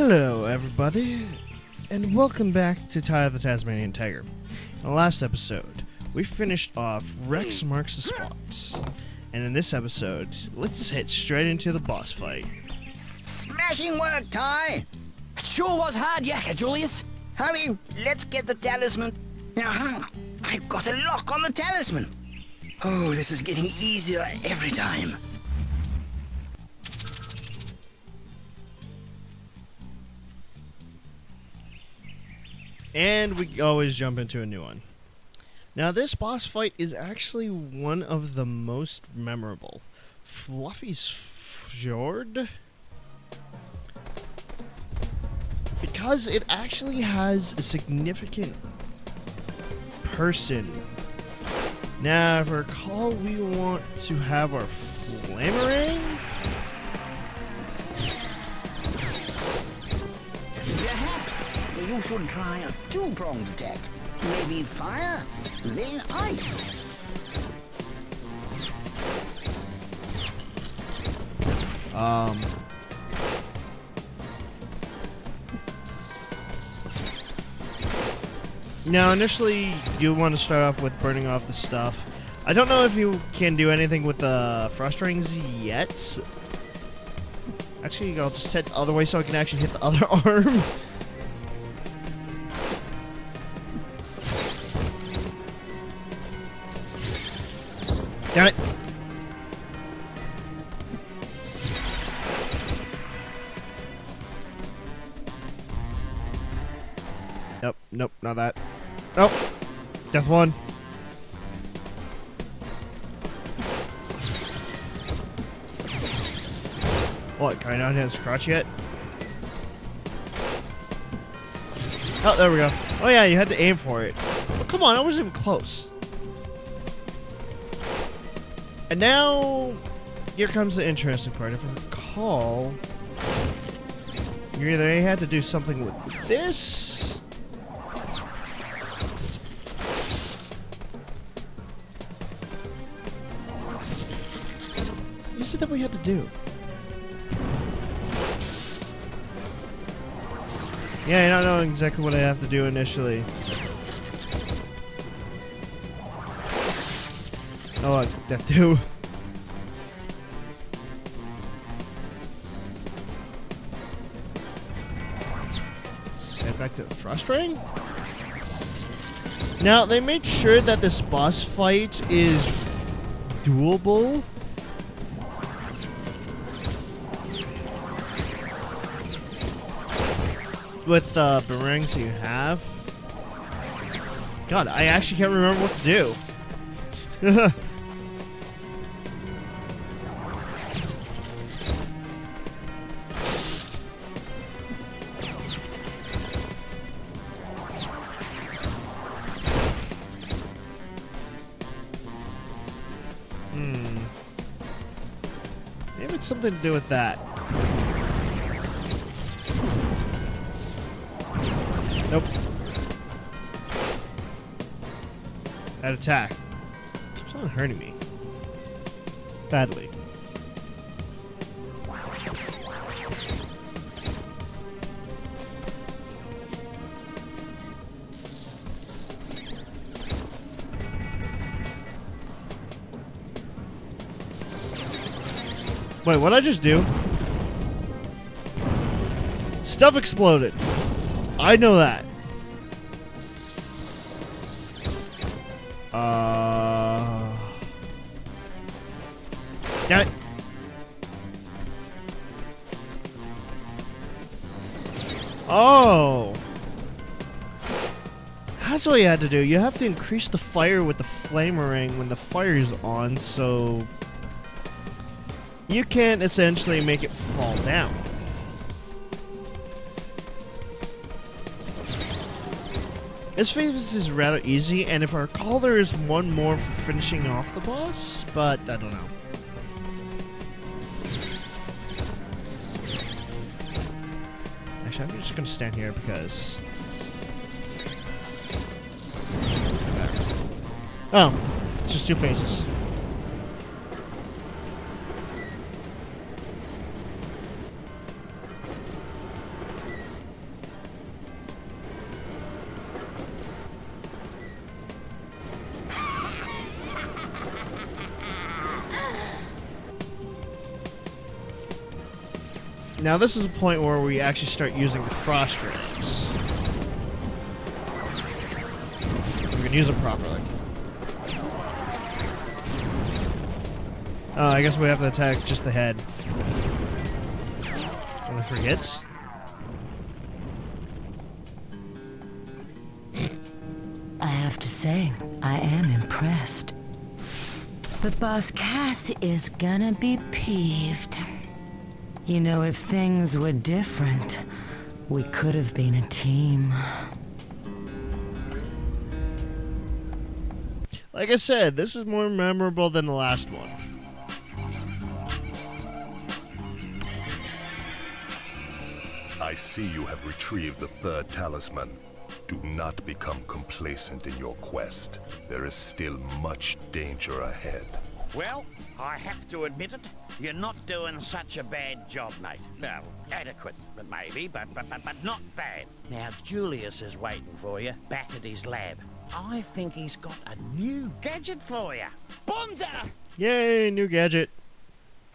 Hello, everybody, and welcome back to Ty of the Tasmanian Tiger. In the last episode, we finished off Rex Marks the Spot, and in this episode, let's head straight into the boss fight. Smashing work, Ty! It sure was hard yakka, Julius. Hurry, let's get the talisman. Now, I've got a lock on the talisman. Oh, this is getting easier every time. And we always jump into a new one. Now, this boss fight is actually one of the most memorable. Fluffy's Fjord? Because it actually has a significant person. Now, if I recall, we want to have our Flamerang? Perhaps you should try a two-pronged attack. Maybe fire, then ice. Now, initially, you want to start off with burning off the stuff. I don't know if you can do anything with the frost rings yet. Actually, I'll just hit the other way so I can actually hit the other arm. Damn it. Nope, not that. Nope. Death one. What, can I not hit scratch yet? Oh, there we go. Oh yeah, you had to aim for it. Oh, come on, I wasn't even close. And now, here comes the interesting part. If I recall, you either had to do something with this. What is it that we had to do? Yeah, I don't know exactly what I have to do initially. Oh, that too. Set back to the frost ring. Now, they made sure that this boss fight is doable. With the boomerangs you have. God, I actually can't remember what to do. Maybe it's something to do with that. Nope. That attack. It's not hurting me. Badly. Wait, what'd I just do? Stuff exploded. I know that. Damn it. Oh. That's what you had to do. You have to increase the fire with the Flamerang when the fire's on, so you can essentially make it fall down. This phase is rather easy, and if I recall, there is one more for finishing off the boss, but I don't know. Actually, I'm just gonna stand here because... Oh, it's just two phases. Now this is a point where we actually start using the frost rings. We can use them properly. Oh, I guess we have to attack just the head. Only for hits? I have to say, I am impressed. But Boss Cass is gonna be peeved. You know, if things were different, we could have been a team. Like I said, this is more memorable than the last one. I see you have retrieved the third talisman. Do not become complacent in your quest. There is still much danger ahead. Well, I have to admit it. You're not doing such a bad job, mate. No, adequate, maybe, but not bad. Now, Julius is waiting for you back at his lab. I think he's got a new gadget for you. Bonza! Yay, new gadget.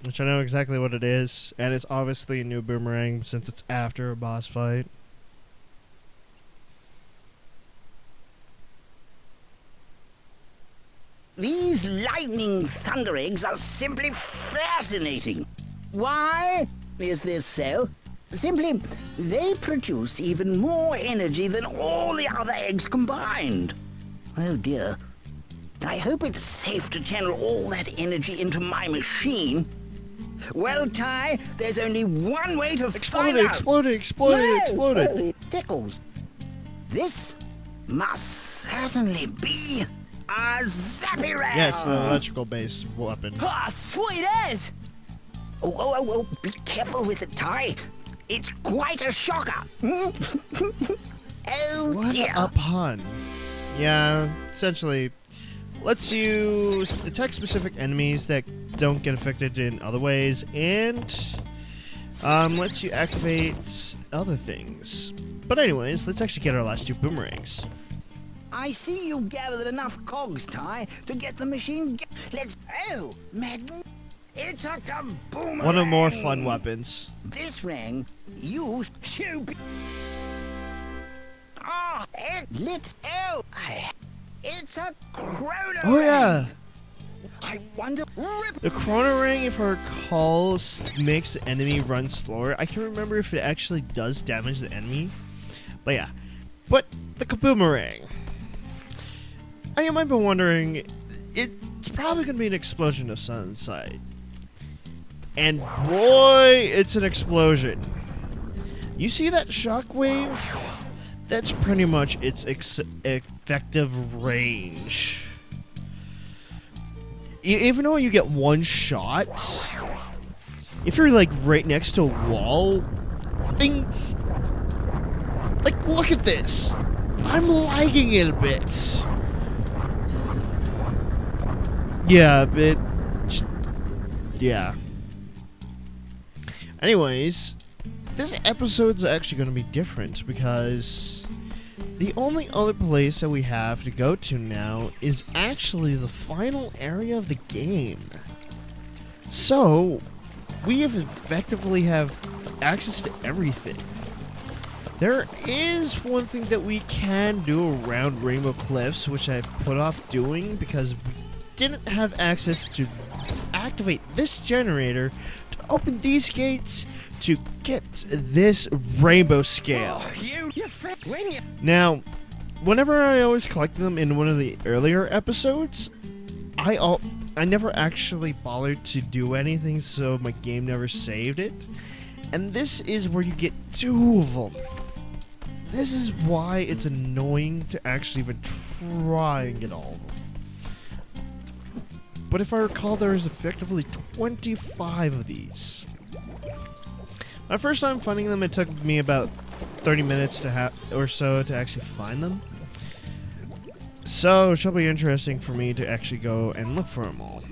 Which I know exactly what it is. And it's obviously a new boomerang since it's after a boss fight. These lightning thunder eggs are simply fascinating. Why is this so? Simply, they produce even more energy than all the other eggs combined. Oh dear. I hope it's safe to channel all that energy into my machine. Well, Ty, there's only one way to find out. Exploded. It tickles. This must certainly be a zappy ram. Yes, the electrical based weapon. Ah, sweet as! Oh, be careful with it, Ty. It's quite a shocker. Oh, What dear. a pun. Yeah, essentially lets you attack specific enemies that don't get affected in other ways, and lets you activate other things. But anyways, let's actually get our last two boomerangs. I see you gathered enough cogs, Ty, to get the machine. Let's. Oh, it's a kaboomerang. One of the more fun weapons. This ring used to be. Ah, it's a chrono. Oh yeah, ring. I wonder. the chrono ring, if I recall, makes the enemy run slower. I can't remember if it actually does damage the enemy, but yeah. But the kaboomerang. I might be wondering, it's probably going to be an explosion of some side. And boy, it's an explosion. You see that shockwave? That's pretty much its effective range. Even though you get one shot, if you're like right next to a wall, things... Like, look at this. I'm lagging it a bit. Yeah, yeah. Anyways, this episode's actually going to be different because the only other place that we have to go to now is actually the final area of the game. So, we have effectively have access to everything. There is one thing that we can do around Rainbow Cliffs, which I've put off doing because we didn't have access to activate this generator to open these gates to get this rainbow scale. Now, whenever I always collect them in one of the earlier episodes, I never actually bothered to do anything, so my game never saved it. And this is where you get two of them. This is why it's annoying to actually even try and get all of them. But if I recall, there is effectively 25 of these. My first time finding them, it took me about 30 minutes to or so to actually find them. So, it should be interesting for me to actually go and look for them all.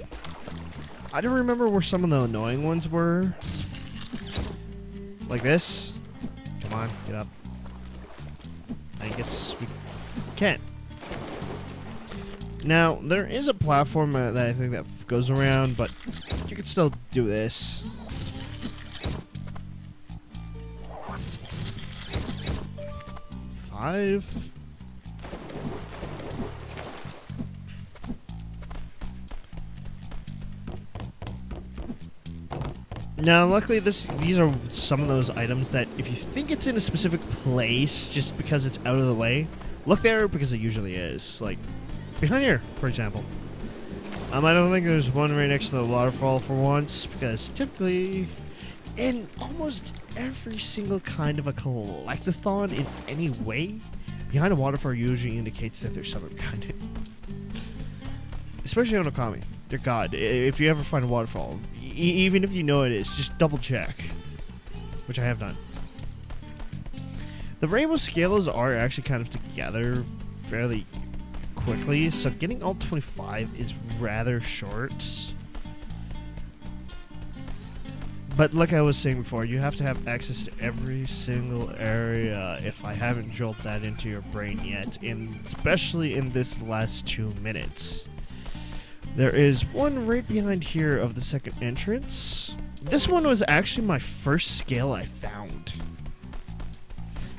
I don't remember where some of the annoying ones were. Like this. Come on, get up. I guess we can't. Now, there is a platform that I think that goes around, but you can still do this. 5. Now, luckily, these are some of those items that if you think it's in a specific place just because it's out of the way, look there because it usually is. Like, behind here, for example. I don't think there's one right next to the waterfall for once, because typically, in almost every single kind of a collectathon in any way, behind a waterfall usually indicates that there's something behind it. Especially on Okami. Dear God, if you ever find a waterfall, even if you know it is, just double check. Which I have done. The rainbow scales are actually kind of together fairly quickly, so getting all 25 is rather short. But like I was saying before, you have to have access to every single area if I haven't drilled that into your brain yet, and especially in this last 2 minutes. There is one right behind here of the second entrance. This one was actually my first scale I found.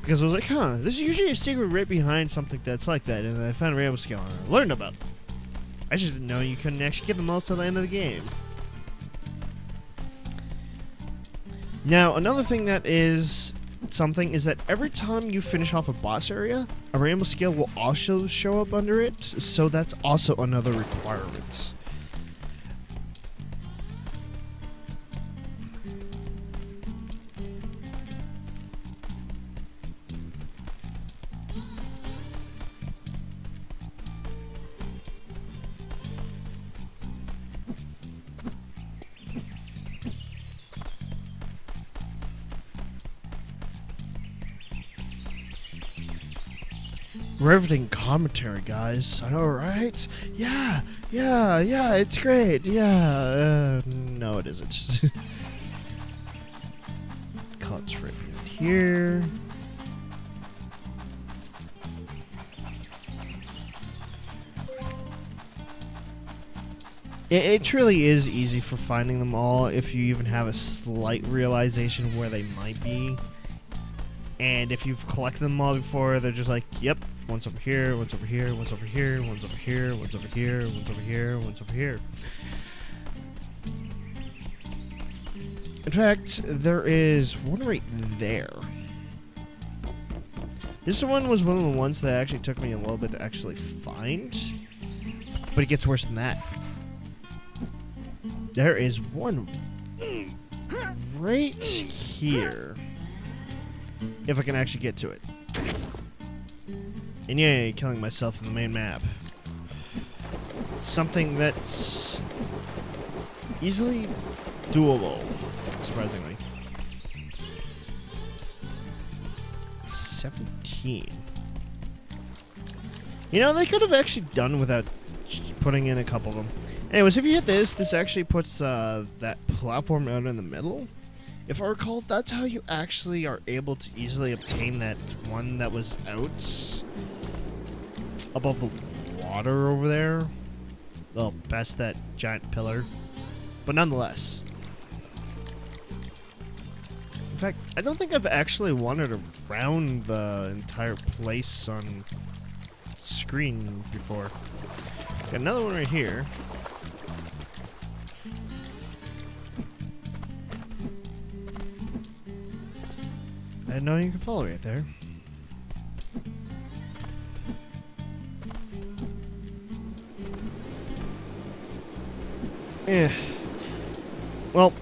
Because I was like, huh, there's usually a secret right behind something that's like that, and I found a rainbow scale and I learned about it. I just didn't know you couldn't actually get them all till the end of the game. Now, another thing that is something is that every time you finish off a boss area, a rainbow scale will also show up under it, so that's also another requirement. Riveting commentary, guys. I know, right? Yeah, it's great. Yeah, no, it isn't. Cuts right in here. It truly is easy for finding them all if you even have a slight realization where they might be. And if you've collected them all before, they're just like, yep, one's over here, one's over here, one's over here, one's over here, one's over here, one's over here, one's over here. In fact, there is one right there. This one was one of the ones that actually took me a little bit to actually find. But it gets worse than that. There is one right here. If I can actually get to it. And yay, killing myself in the main map. Something that's easily doable, surprisingly. 17. You know, they could have actually done without putting in a couple of them. Anyways, if you hit this actually puts that platform out in the middle. If I recall, that's how you actually are able to easily obtain that one that was out above the water over there. Well, past that giant pillar. But nonetheless. In fact, I don't think I've actually wandered around the entire place on screen before. Got another one right here. I didn't know you could follow right there. Well,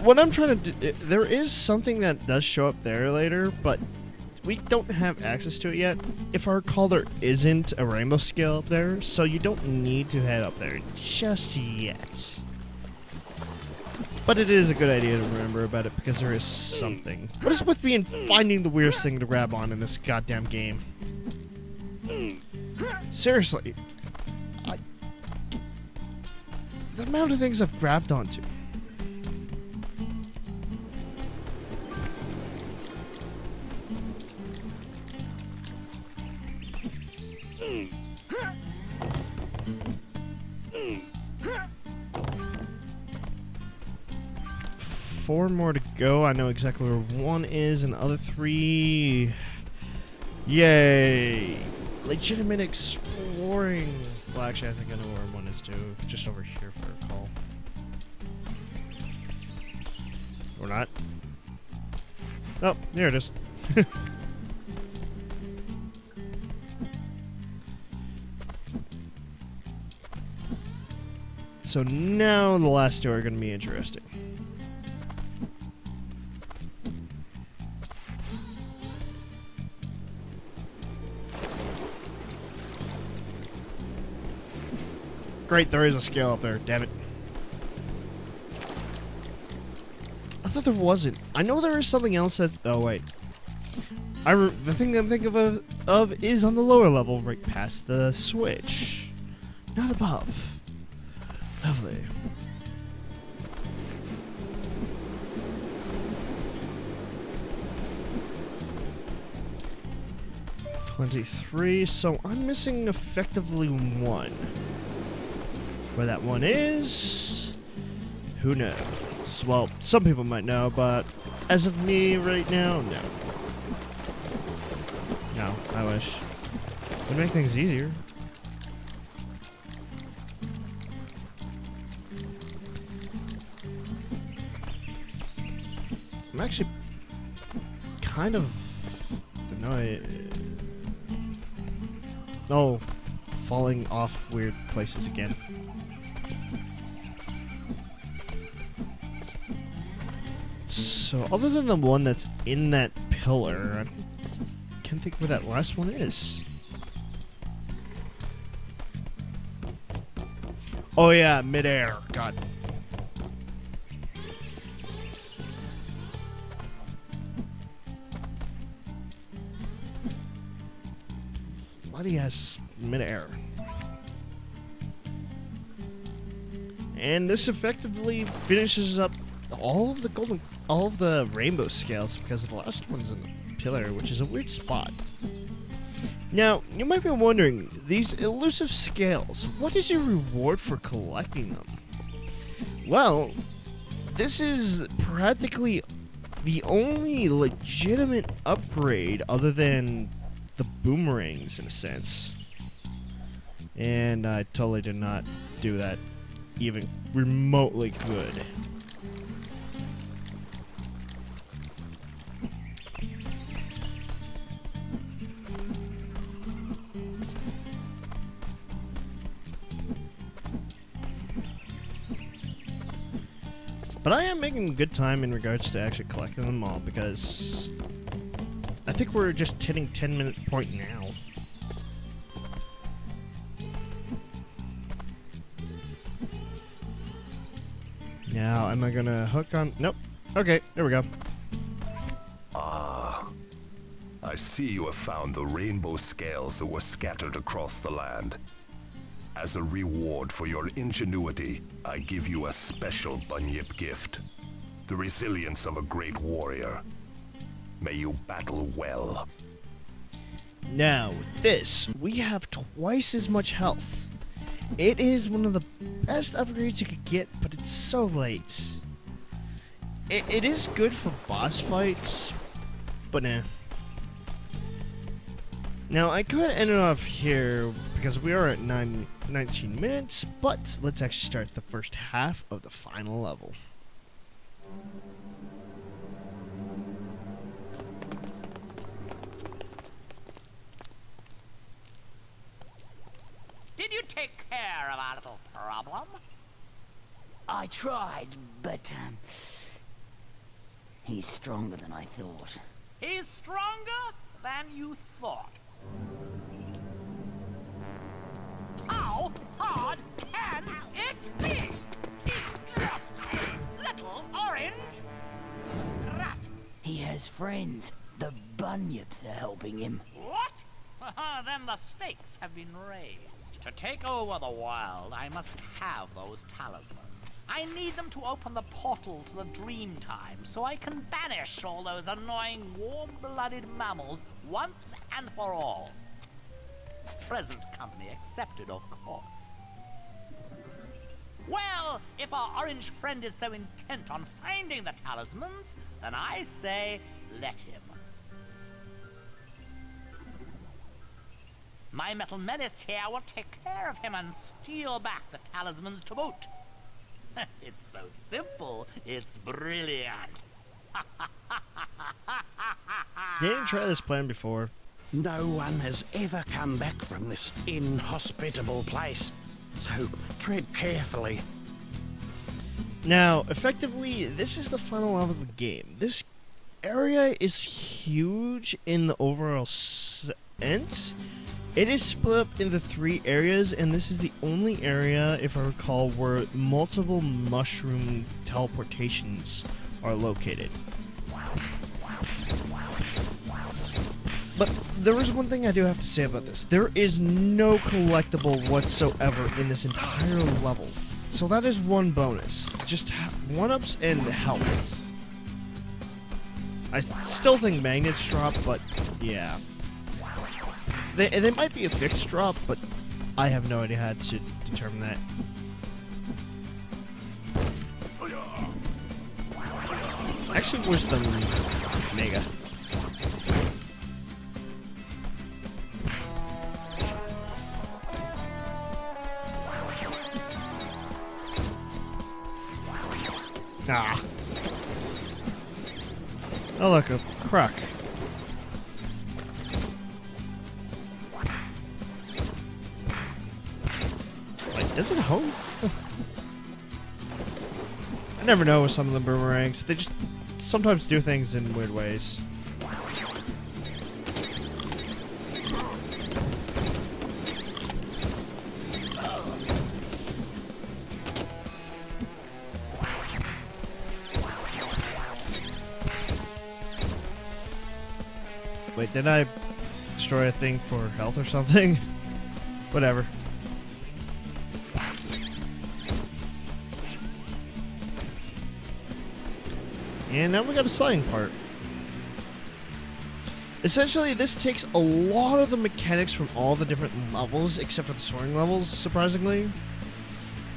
what I'm trying to do, there is something that does show up there later, but we don't have access to it yet. If I recall, there isn't a rainbow scale up there, so you don't need to head up there just yet. But it is a good idea to remember about it because there is something. What is with me and finding the weirdest thing to grab on in this goddamn game? Seriously. The amount of things I've grabbed onto. Four 4 more to go. I know exactly where one is, and the other 3... Yay! Legitimate exploring. Well, actually, I think I know where one is too. Just over here, if I recall. Or not. Oh, there it is. So now the last two are going to be interesting. Great, there is a scale up there, damn it. I thought there wasn't. I know there is something else that... Oh, wait. The thing I'm thinking of is on the lower level, right past the switch. Not above. Lovely. $23, so I'm missing effectively one. Where that one is, who knows? Well, some people might know, but as of me right now, no. No, I wish. Would make things easier. I'm actually kind of falling off weird places again. So, other than the one that's in that pillar, I can't think where that last one is. Oh yeah, midair. God. Bloody ass midair. And this effectively finishes up all of the rainbow scales, because the last one's in the pillar, which is a weird spot. Now, you might be wondering, these elusive scales, what is your reward for collecting them? Well, this is practically the only legitimate upgrade other than the boomerangs, in a sense. And I totally did not do that even remotely good. But I am making good time in regards to actually collecting them all, because I think we're just hitting 10-minute point now. Now, am I gonna hook on? Nope. Okay, there we go. Ah, I see you have found the rainbow scales that were scattered across the land. As a reward for your ingenuity, I give you a special bunyip gift. The resilience of a great warrior. May you battle well. Now, with this, we have twice as much health. It is one of the best upgrades you could get, but it's so late. It is good for boss fights, but nah. Now, I could end it off here, because we are at 19 minutes, but let's actually start the first half of the final level. Did you take care of our little problem? I tried, but he's stronger than I thought. He's stronger than you thought. How hard can it be? It's just a little orange rat. He has friends. The bunyips are helping him. What? Then the stakes have been raised. To take over the world, I must have those talismans. I need them to open the portal to the dream time, so I can banish all those annoying warm-blooded mammals once and for all. Present company accepted, of course. Well, if our orange friend is so intent on finding the talismans, then I say let him. My metal menace here will take care of him and steal back the talismans to boot. It's so simple, it's brilliant. You didn't try this plan before. No one has ever come back from this inhospitable place, so tread carefully. Now, effectively, this is the final level of the game. This area is huge in the overall sense. It is split up into 3 areas, and this is the only area, if I recall, where multiple mushroom teleportations are located. But there is one thing I do have to say about this. There is no collectible whatsoever in this entire level. So that is one bonus. Just 1-ups and health. I still think magnets drop, but yeah. They might be a fixed drop, but I have no idea how to determine that. Actually, where's the Mega? Ah. Oh look, a croc. Like, does it home? I never know with some of the boomerangs. They just sometimes do things in weird ways. Wait, did I destroy a thing for health or something? Whatever. And now we got a selling part. Essentially, this takes a lot of the mechanics from all the different levels, except for the soaring levels, surprisingly,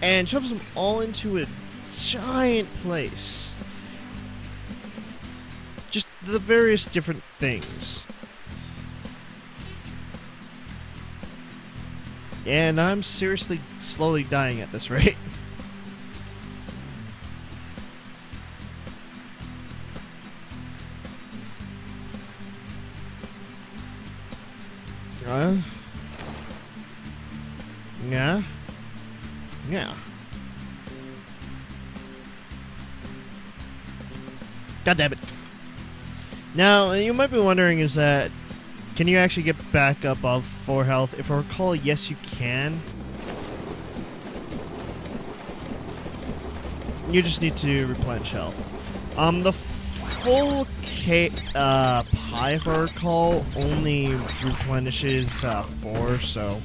and shoves them all into a giant place. Just the various different things. And I'm seriously slowly dying at this rate. Yeah. Yeah. God damn it. Now, you might be wondering, is that, can you actually get back above 4 health? If I recall, yes you can. You just need to replenish health. The full pie, if I recall, only replenishes 4, so...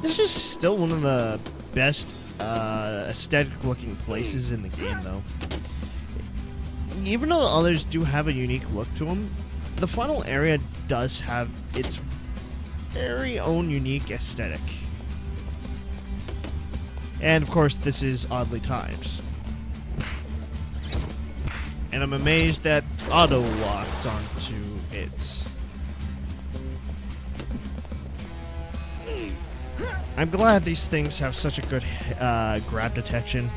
This is still one of the best aesthetic-looking places in the game, though. Even though the others do have a unique look to them, the final area does have its very own unique aesthetic. And, of course, this is oddly timed. And I'm amazed that auto-locked onto it. I'm glad these things have such a good grab detection.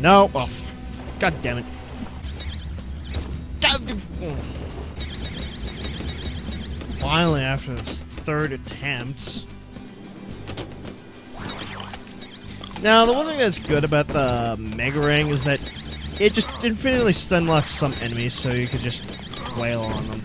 No! Oh, God damn it. Finally, after this 3rd attempt. Now, the one thing that's good about the Mega Ring is that it just infinitely stun locks some enemies, so you could just wail on them.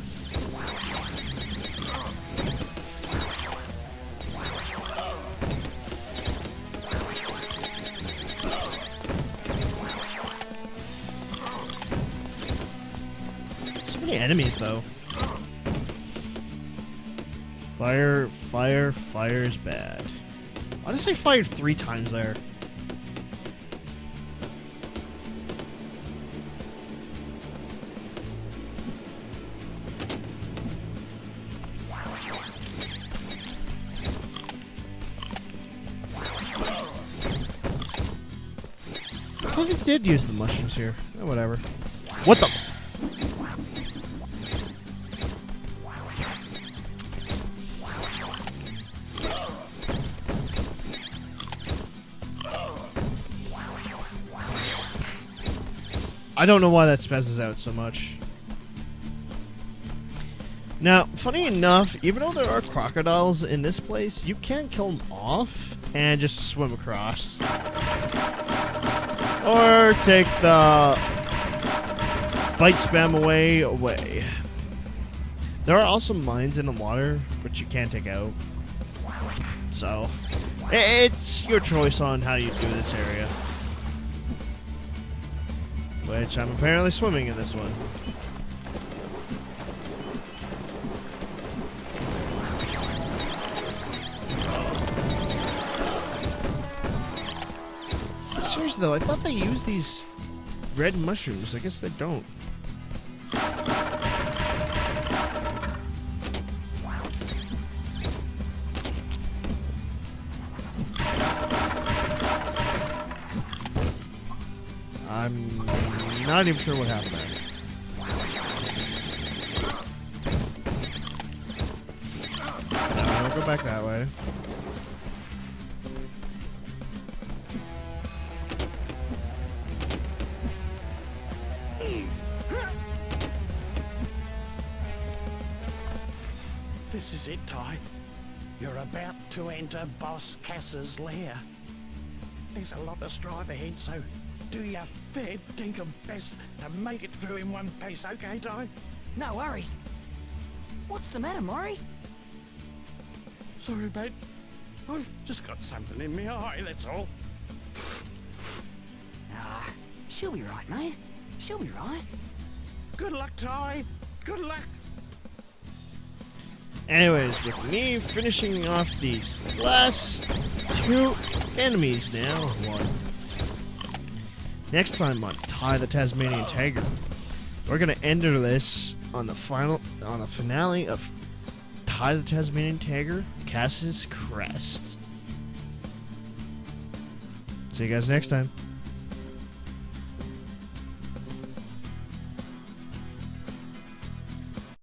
Enemies, though. Fire's bad. Why did I say fire 3 times there? thought they did use the mushrooms here. Oh, whatever. What the? I don't know why that spazzes out so much. Now, funny enough, even though there are crocodiles in this place, you can kill them off and just swim across. Or take the bite spam away. There are also mines in the water, which you can't take out. So, it's your choice on how you do this area. Which I'm apparently swimming in this one. Seriously though, I thought they used these red mushrooms. I guess they don't. I'm not even sure what happened there. No, I'll go back that way. This is it, Ty. You're about to enter Boss Cass's lair. There's a lot of strive ahead, so do your fair dinkum best to make it through in one piece, okay, Ty? No worries. What's the matter, Maury? Sorry, mate. I've just got something in my eye, that's all. Ah, she'll be right, mate. She'll be right. Good luck, Ty. Good luck. Anyways, with me finishing off these last two enemies now, one. Next time on Ty the Tasmanian Tiger, we're gonna enter this on the finale of Ty the Tasmanian Tiger, Cass's Crest. See you guys next time.